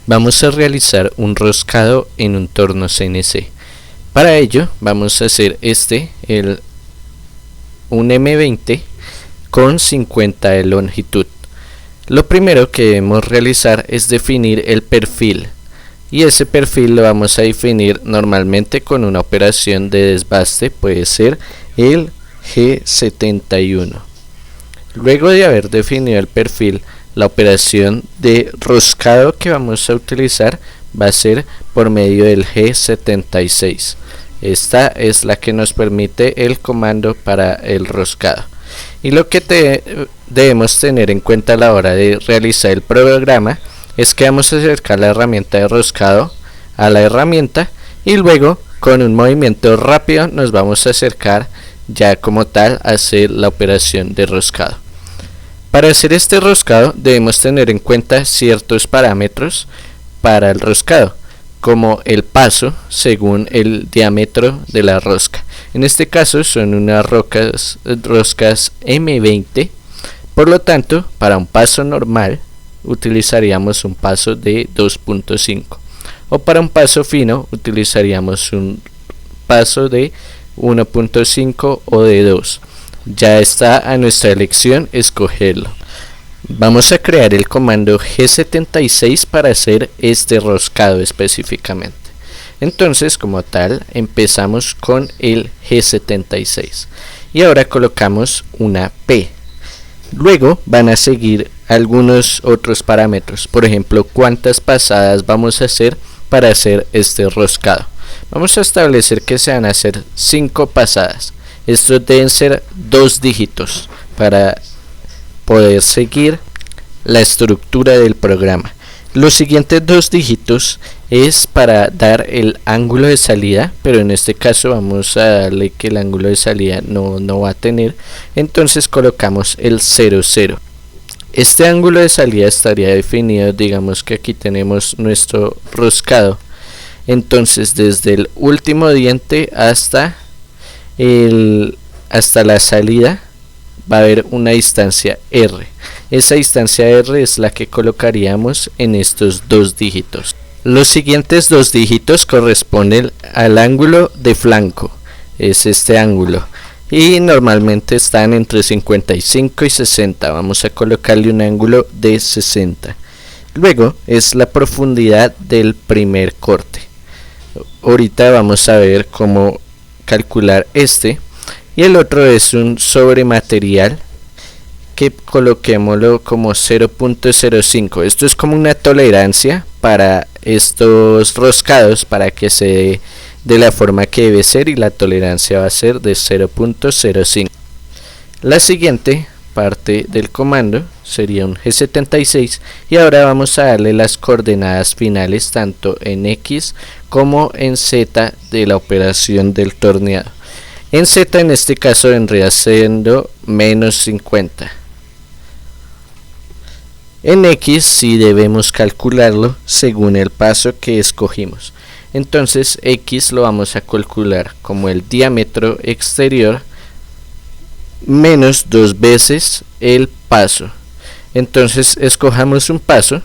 Vamos a realizar un roscado en un torno CNC. Para ello vamos a hacer un M20 con 50 de longitud. Lo primero que debemos realizar es definir el perfil, y ese perfil lo vamos a definir normalmente con una operación de desbaste, puede ser el G71. Luego de haber definido el perfil, la operación de roscado que vamos a utilizar va a ser por medio del G76. Esta es la que nos permite el comando para el roscado. Y lo que debemos tener en cuenta a la hora de realizar el programa es que vamos a acercar la herramienta de roscado a la herramienta y luego con un movimiento rápido nos vamos a acercar ya como tal a hacer la operación de roscado. Para hacer este roscado debemos tener en cuenta ciertos parámetros para el roscado, como el paso según el diámetro de la rosca. En este caso son unas roscas M20, por lo tanto para un paso normal utilizaríamos un paso de 2.5, o para un paso fino utilizaríamos un paso de 1.5 o de 2. Ya está a nuestra elección escogerlo. Vamos a crear el comando G76 para hacer este roscado específicamente. Entonces, como tal, empezamos con el G76 y ahora colocamos una P. Luego van a seguir algunos otros parámetros, por ejemplo, cuántas pasadas vamos a hacer para hacer este roscado. Vamos a establecer que se van a hacer 5 pasadas. Estos deben ser 2 dígitos para poder seguir la estructura del programa. Los siguientes 2 dígitos es para dar el ángulo de salida, pero en este caso vamos a darle que el ángulo de salida no va a tener, entonces colocamos el 00. Este ángulo de salida estaría definido, digamos que aquí tenemos nuestro roscado, entonces desde el último diente hasta la salida va a haber una distancia R. Esa distancia R es la que colocaríamos en estos 2 dígitos. Los siguientes 2 dígitos corresponden al ángulo de flanco, es este ángulo, y normalmente están entre 55 y 60. Vamos a colocarle un ángulo de 60. Luego es la profundidad del primer corte. Ahorita vamos a ver cómo calcular este, y el otro es un sobrematerial que coloquémoslo como 0.05. esto es como una tolerancia para estos roscados para que se dé de la forma que debe ser, y la tolerancia va a ser de 0.05. La siguiente parte del comando sería un G76 y ahora vamos a darle las coordenadas finales tanto en X como en Z de la operación del torneado. En Z en este caso vendría siendo menos 50. En X sí debemos calcularlo según el paso que escogimos. Entonces X lo vamos a calcular como el diámetro exterior menos 2 veces el paso. Entonces escojamos un paso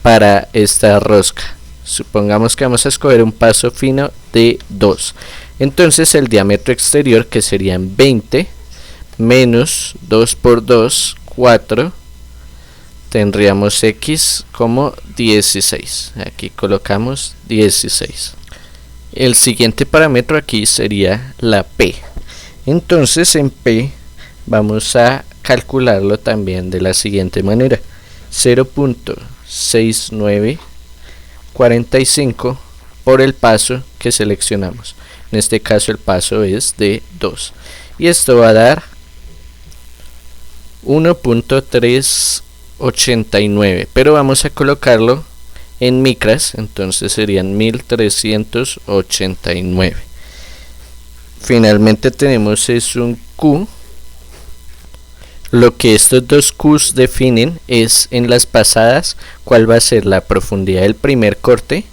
para esta rosca. Supongamos que vamos a escoger un paso fino de 2. Entonces el diámetro exterior, que serían 20 menos 2 por 2, 4, tendríamos X como 16. Aquí colocamos 16. El siguiente parámetro aquí sería la P. Entonces en P vamos a calcularlo también de la siguiente manera: 0.6945 por el paso que seleccionamos. En este caso el paso es de 2 y esto va a dar 1.389, pero vamos a colocarlo en micras, entonces serían 1389. Finalmente tenemos es un Q. Lo que estos dos Q's definen es en las pasadas cuál va a ser la profundidad del primer corte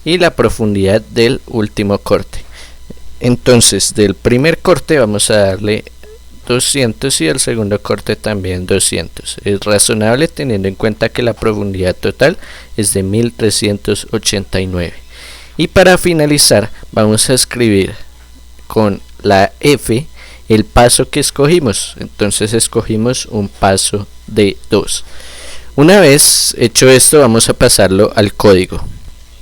y la profundidad del último corte. Entonces del primer corte vamos a darle 200 y el segundo corte también 200. Es razonable teniendo en cuenta que la profundidad total es de 1389. Y para finalizar vamos a escribir con la F el paso que escogimos. Entonces escogimos un paso de 2. Una vez hecho esto vamos a pasarlo al código.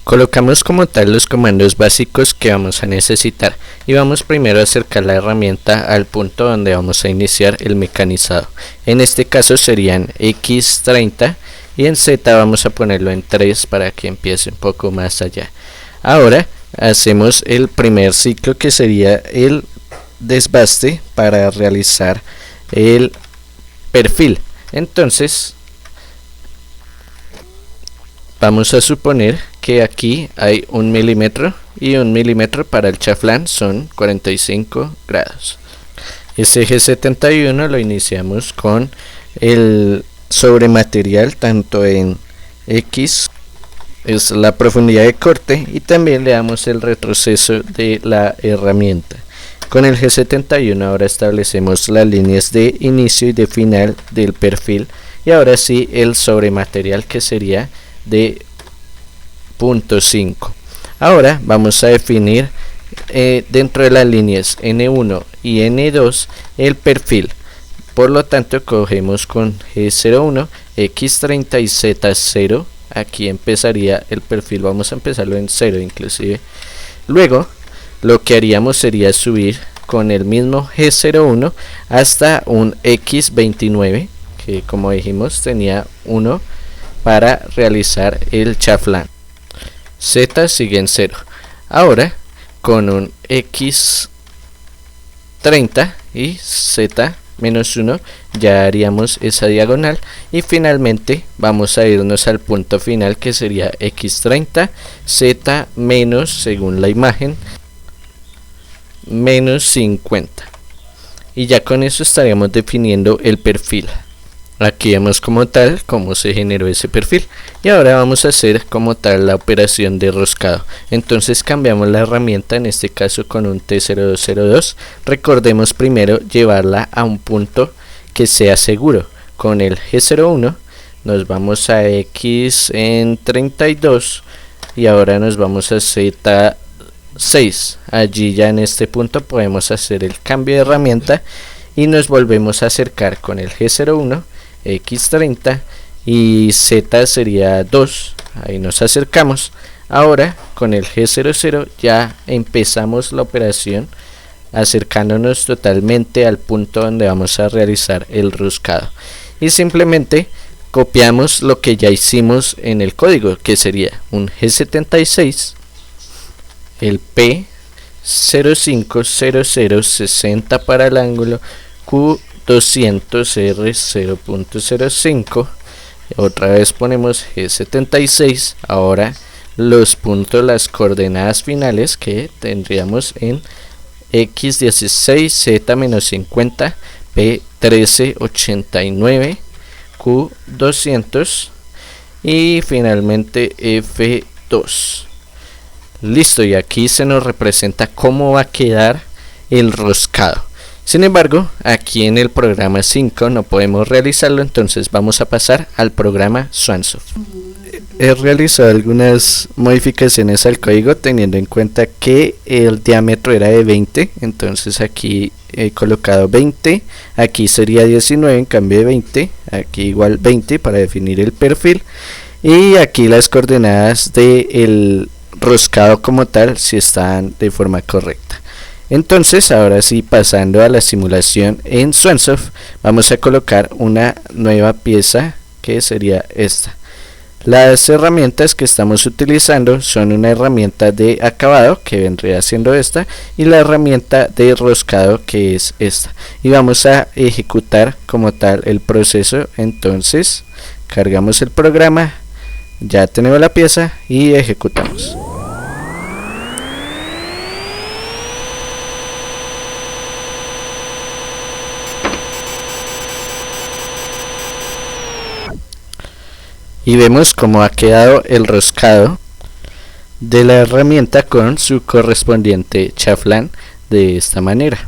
Colocamos como tal los comandos básicos que vamos a necesitar y vamos primero a acercar la herramienta al punto donde vamos a iniciar el mecanizado. En este caso serían X30 y en Z vamos a ponerlo en 3 para que empiece un poco más allá. Ahora hacemos el primer ciclo, que sería el desbaste para realizar el perfil. Entonces vamos a suponer que aquí hay 1 milímetro y 1 milímetro para el chaflán son 45 grados. Ese eje 71 lo iniciamos con el sobrematerial tanto en X, es la profundidad de corte, y también le damos el retroceso de la herramienta. Con el G71 ahora establecemos las líneas de inicio y de final del perfil, y ahora sí el sobrematerial, que sería de 0.5. Ahora vamos a definir dentro de las líneas N1 y N2 el perfil. Por lo tanto cogemos con G01, X30 y Z0. Aquí empezaría el perfil, vamos a empezarlo en 0 inclusive. Luego lo que haríamos sería subir con el mismo G01 hasta un X29, que como dijimos tenía 1 para realizar el chaflán. Z sigue en 0. Ahora con un X30 y Z menos 1 ya haríamos esa diagonal, y finalmente vamos a irnos al punto final, que sería X30, Z menos, según la imagen, menos 50, y ya con eso estaríamos definiendo el perfil. Aquí vemos como tal cómo se generó ese perfil, y ahora vamos a hacer como tal la operación de roscado. Entonces cambiamos la herramienta, en este caso con un T0202. Recordemos primero llevarla a un punto que sea seguro. Con el G01 nos vamos a X en 32 y ahora nos vamos a Z6. Allí ya en este punto podemos hacer el cambio de herramienta y nos volvemos a acercar con el G01, X30 y Z sería 2, ahí nos acercamos. Ahora con el G00 ya empezamos la operación acercándonos totalmente al punto donde vamos a realizar el roscado, y simplemente copiamos lo que ya hicimos en el código, que sería un G76, el P050060 para el ángulo, Q200R 0.05, otra vez ponemos G76, ahora los puntos, las coordenadas finales que tendríamos en X16, Z-50, P1389, Q200 y finalmente F2. Listo, y aquí se nos representa cómo va a quedar el roscado. Sin embargo, aquí en el programa 5 no podemos realizarlo, entonces vamos a pasar al programa Swansoft. He realizado algunas modificaciones al código teniendo en cuenta que el diámetro era de 20, entonces aquí he colocado 20, aquí sería 19 en cambio de 20, aquí igual 20 para definir el perfil, y aquí las coordenadas del roscado como tal si están de forma correcta. Entonces ahora sí, pasando a la simulación en Swansoft, vamos a colocar una nueva pieza que sería esta. Las herramientas que estamos utilizando son una herramienta de acabado, que vendría siendo esta, y la herramienta de roscado, que es esta, y vamos a ejecutar como tal el proceso. Entonces cargamos el programa, ya tenemos la pieza y ejecutamos. Y vemos cómo ha quedado el roscado de la herramienta con su correspondiente chaflán de esta manera.